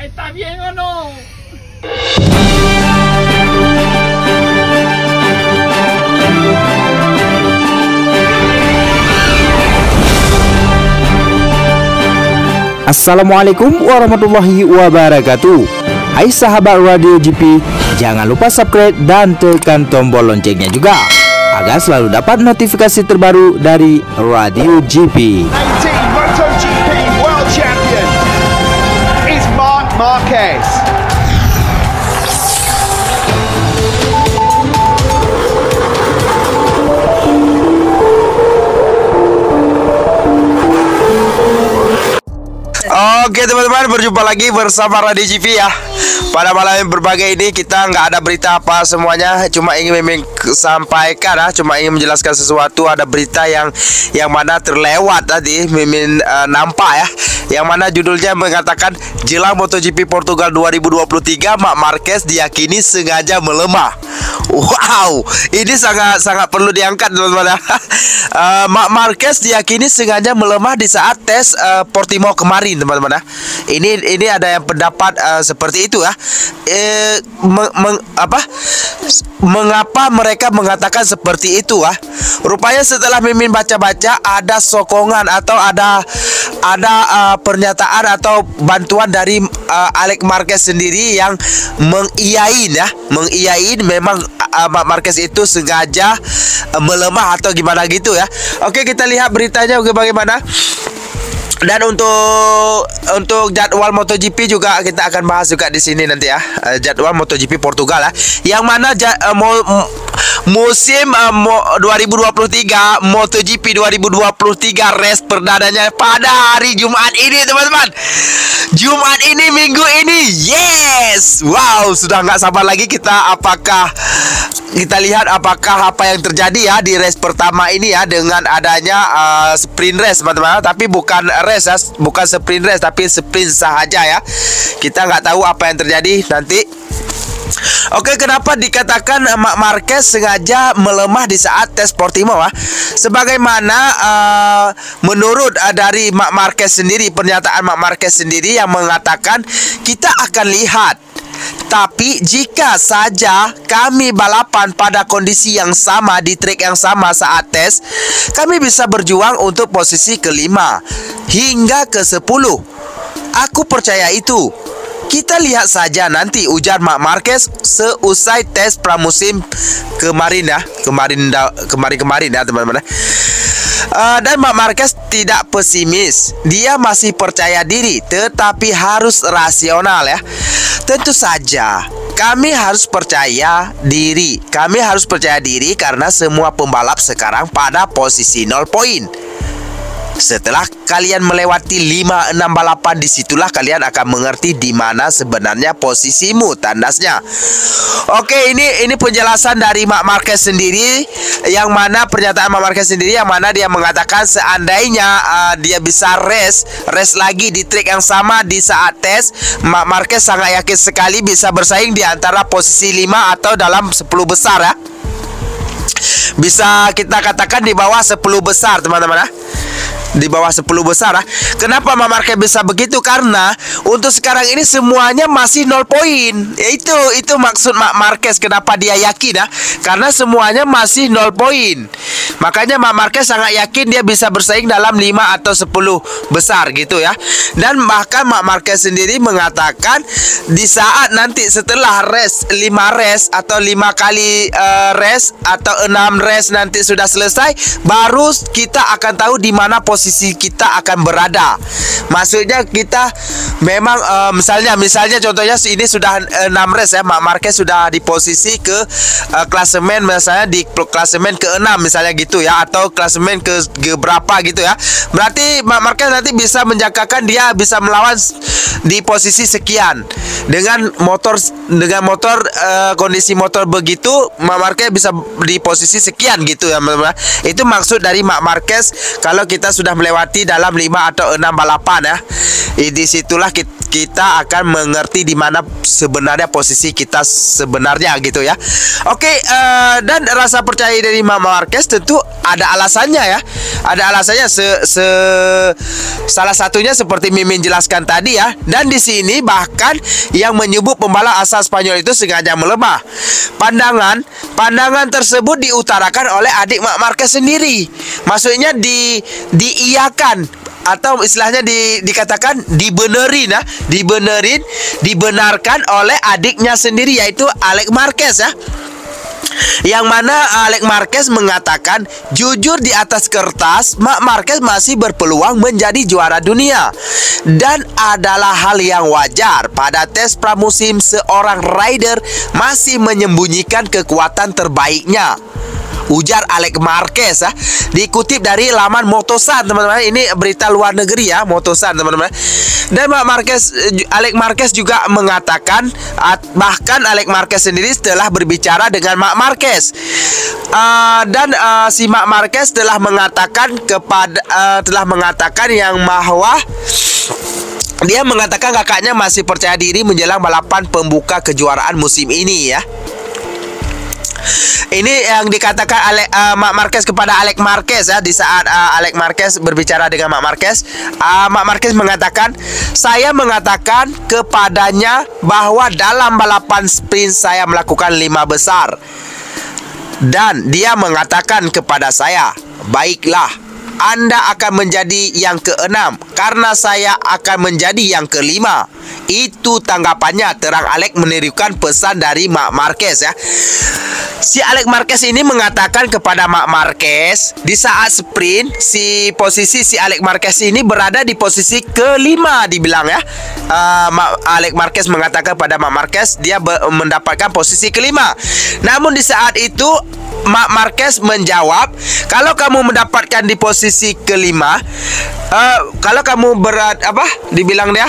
¿Está bien o no? Assalamualaikum warahmatullahi wabarakatuh. Hai sahabat Radio GP, jangan lupa subscribe dan tekan tombol loncengnya juga agar selalu dapat notifikasi terbaru dari Radio GP. 18 MotoGP World Champion is Marc Marquez. Oke teman-teman, berjumpa lagi bersama Radio GP ya. Pada malam yang berbagai ini kita nggak ada berita apa semuanya, cuma ingin sampaikan cuma ingin menjelaskan sesuatu. Ada berita yang mana terlewat tadi Mimin nampak ya, yang mana judulnya mengatakan jelang MotoGP Portugal 2023 Marc Marquez diyakini sengaja melemah. Wow, ini sangat perlu diangkat teman-teman ya. Marc Marquez diyakini sengaja melemah di saat tes Portimao kemarin teman-teman ya. Ini ada yang pendapat seperti itu ya. Mengapa mereka mengatakan seperti itu ah? Rupanya setelah Mimin baca-baca ada sokongan atau ada pernyataan atau bantuan dari Alex Marquez sendiri yang mengiyain memang Marc Marquez itu sengaja melemah atau gimana gitu ya. Oke, kita lihat beritanya bagaimana. Dan untuk jadwal MotoGP juga kita akan bahas juga di sini nanti ya. Jadwal MotoGP Portugal ya. Yang mana musim 2023 MotoGP 2023 race perdananya pada hari Jumat ini teman-teman. Jumat ini, minggu ini. Yes. Wow, sudah nggak sabar lagi kita lihat apakah apa yang terjadi ya di race pertama ini ya, dengan adanya sprint race teman-teman. Tapi bukan race ya, bukan sprint race tapi sprint sahaja ya. Kita nggak tahu apa yang terjadi nanti. Oke, kenapa dikatakan Marc Marquez sengaja melemah di saat tes Portimao ya? Sebagaimana menurut dari Marc Marquez sendiri, pernyataan Marc Marquez sendiri yang mengatakan kita akan lihat. Tapi jika saja kami balapan pada kondisi yang sama di trek yang sama saat tes, kami bisa berjuang untuk posisi kelima hingga ke-10. Aku percaya itu. Kita lihat saja nanti, ujar Marc Marquez seusai tes pramusim kemarin ya, kemarin ya teman-teman. Dan Marc Marquez tidak pesimis. Dia masih percaya diri, tetapi harus rasional ya. Tentu saja kami harus percaya diri. Kami harus percaya diri karena semua pembalap sekarang pada posisi 0 poin. Setelah kalian melewati 5-6 balapan, disitulah kalian akan mengerti di mana sebenarnya posisimu, tandasnya. Oke, ini penjelasan dari Marc Marquez sendiri, yang mana pernyataan Marc Marquez sendiri yang mana dia mengatakan seandainya dia bisa race lagi di trek yang sama di saat tes, Marc Marquez sangat yakin sekali bisa bersaing di antara posisi 5 atau dalam 10 besar ya. Bisa kita katakan di bawah 10 besar teman-teman ya. Di bawah 10 besar ya. Kenapa Marc Marquez bisa begitu? Karena untuk sekarang ini semuanya masih 0 poin. Itu maksud Marc Marquez kenapa dia yakin ya. Karena semuanya masih 0 poin. Makanya Marc Marquez sangat yakin dia bisa bersaing dalam 5 atau 10 besar gitu ya. Dan bahkan Marc Marquez sendiri mengatakan di saat nanti setelah race 5 race atau 5 kali race atau 6 race nanti sudah selesai, baru kita akan tahu di mana posisi kita akan berada. Maksudnya kita memang misalnya contohnya ini sudah 6 race ya, Marc Marquez sudah di posisi ke klasemen, misalnya di klasemen ke-6 misalnya gitu ya, atau klasemen ke berapa gitu ya. Berarti Marc Marquez nanti bisa menjangkakan dia bisa melawan di posisi sekian. Dengan motor kondisi motor begitu, Marc Marquez bisa di posisi sekian gitu ya teman-teman. Itu maksud dari Marc Marquez kalau kita sudah melewati dalam 5 atau 6 balapan ya. Di situlah kita akan mengerti di mana sebenarnya posisi kita sebenarnya gitu ya. Oke, dan rasa percaya dari Marc Marquez tentu ada alasannya ya. Ada alasannya salah satunya seperti Mimin jelaskan tadi ya. Dan di sini bahkan yang menyebut pembalap asal Spanyol itu sengaja melemah. Pandangan tersebut diutarakan oleh adik Marc Marquez sendiri. Maksudnya diiyakan atau istilahnya dikatakan dibenarkan oleh adiknya sendiri, yaitu Alex Marquez ya. Yang mana Alex Marquez mengatakan, jujur di atas kertas Marc Marquez masih berpeluang menjadi juara dunia, dan adalah hal yang wajar pada tes pramusim seorang rider masih menyembunyikan kekuatan terbaiknya, ujar Alex Marquez ya. Dikutip dari laman Motosan teman-teman. Ini berita luar negeri ya, Motosan teman-teman. Dan Alex Marquez juga mengatakan, bahkan Alex Marquez sendiri telah berbicara dengan Marc Marquez. Si Marc Marquez telah mengatakan bahwa dia mengatakan kakaknya masih percaya diri menjelang balapan pembuka kejuaraan musim ini ya. Ini yang dikatakan Marc Marquez kepada Alex Marquez ya. Di saat Alex Marquez berbicara dengan Marc Marquez, Marc Marquez mengatakan, saya mengatakan kepadanya bahwa dalam balapan sprint saya melakukan 5 besar, dan dia mengatakan kepada saya, baiklah, Anda akan menjadi yang ke-6 karena saya akan menjadi yang ke-5. Itu tanggapannya, terang Alex menirukan pesan dari Marc Marquez ya. Si Alex Marquez ini mengatakan kepada Marc Marquez di saat sprint, posisi si Alex Marquez ini berada di posisi ke-5 dibilang ya. Alex Marquez mengatakan kepada Marc Marquez dia mendapatkan posisi ke-5. Namun di saat itu Marc Marquez menjawab, kalau kamu mendapatkan di posisi ke-5, kalau kamu dibilang dia,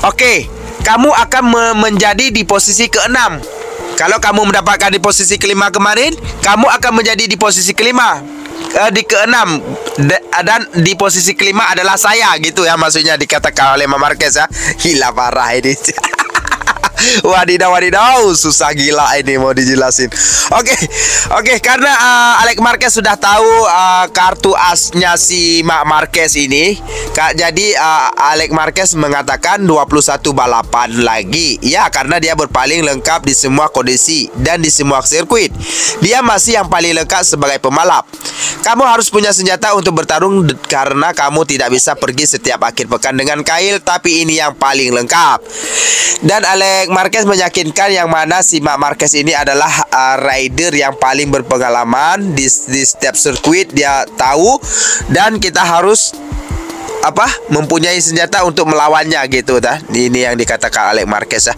oke, kamu akan menjadi di posisi ke-6. Kalau kamu mendapatkan di posisi ke-5 kemarin, kamu akan menjadi di posisi ke-5, di ke-6, dan di posisi ke-5 adalah saya gitu ya, maksudnya dikatakan oleh Marc Marquez ya. Gila parah ini. Wadidaw, susah gila ini mau dijelasin. Oke, karena Alex Marquez sudah tahu kartu asnya si Marc Marquez ini, jadi Alex Marquez mengatakan 21 balapan lagi ya, karena dia berpaling lengkap di semua kondisi dan di semua sirkuit. Dia masih yang paling lengkap sebagai pembalap. Kamu harus punya senjata untuk bertarung karena kamu tidak bisa pergi setiap akhir pekan dengan kail, tapi ini yang paling lengkap. Dan Alex Marquez meyakinkan yang mana si Marc Marquez ini adalah rider yang paling berpengalaman di setiap sirkuit, dia tahu, dan kita harus mempunyai senjata untuk melawannya gitu dah. Ini yang dikatakan Alex Marquez ya.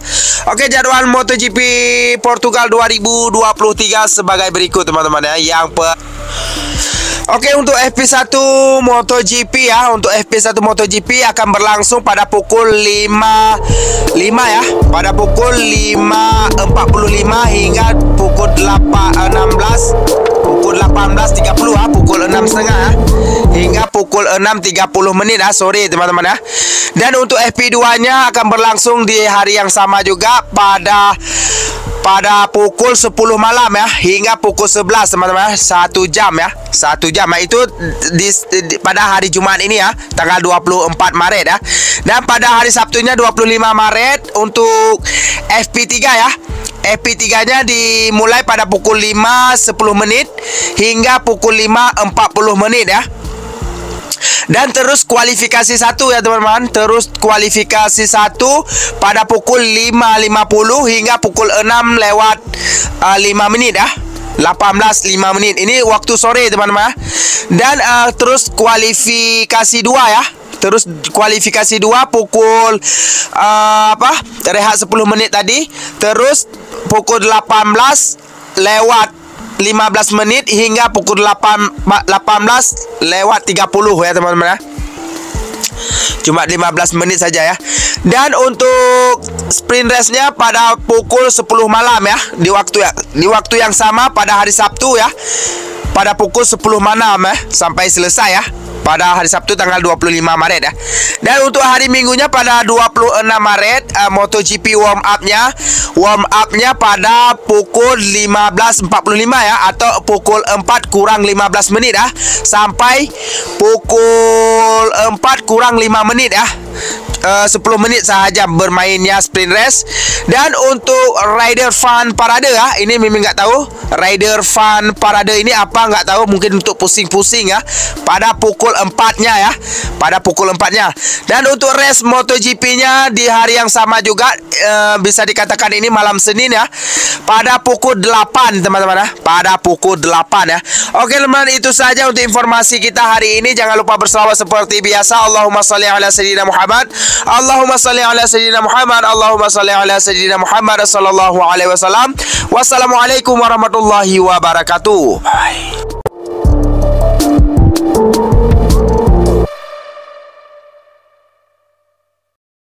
Oke, jadwal MotoGP Portugal 2023 sebagai berikut teman-teman ya. Oke, untuk FP1 MotoGP ya. Untuk FP1 MotoGP akan berlangsung pada pukul 5 ya. Pada pukul 5.45 hingga pukul 18.30 ya. Pukul 6.30 ya. Hingga pukul 6.30 menit ya, sore teman-teman ya. Dan untuk FP2-nya akan berlangsung di hari yang sama juga pada pukul 10 malam ya, hingga pukul 11 teman-teman. 1 jam ya. 1 jam ya. Itu pada hari Jumat ini ya, tanggal 24 Maret ya. Dan pada hari Sabtunya 25 Maret untuk FP3 ya. FP3-nya dimulai pada pukul 5.10 menit hingga pukul 5.40 menit ya. Dan terus kualifikasi 1 ya teman-teman. Terus kualifikasi 1 pada pukul 5.50 hingga pukul 6:05 menit ya. 18.05 menit. Ini waktu sore teman-teman. Dan terus kualifikasi 2 ya. Terus kualifikasi 2 pukul rehat 10 menit tadi. Terus pukul 18:15 menit hingga pukul 18:30 ya teman-teman ya. Cuma 15 menit saja ya. Dan untuk sprint race-nya pada pukul 10 malam ya, di waktu yang sama pada hari Sabtu ya. Pada pukul 10 malam ya, sampai selesai ya. Pada hari Sabtu tanggal 25 Maret ya. Dan untuk hari Minggunya pada 26 Maret MotoGP warm up-nya pada pukul 15.45 ya, atau pukul 4 kurang 15 menit ya, sampai pukul 4 kurang 5 menit ya. 10 menit sahaja bermainnya sprint race. Dan untuk Rider Fun Parade ya, ini Mimin nggak tahu Rider Fun Parade ini apa, nggak tahu, mungkin untuk pusing-pusing ya, pada pukul 4-nya ya, pada pukul 4-nya. Dan untuk race MotoGP-nya di hari yang sama juga, bisa dikatakan ini malam Senin ya, pada pukul 8 teman-teman ya, pada pukul 8 ya. Oke teman-teman, itu saja untuk informasi kita hari ini. Jangan lupa berselawat seperti biasa. Allahumma shalli ala sayyidina Muhammad, Allahumma shalli ala sayyidina Muhammad, Allahumma shalli ala sayyidina Muhammad sallallahu alaihi wasallam. Wassalamualaikum warahmatullahi wabarakatuh. Bye.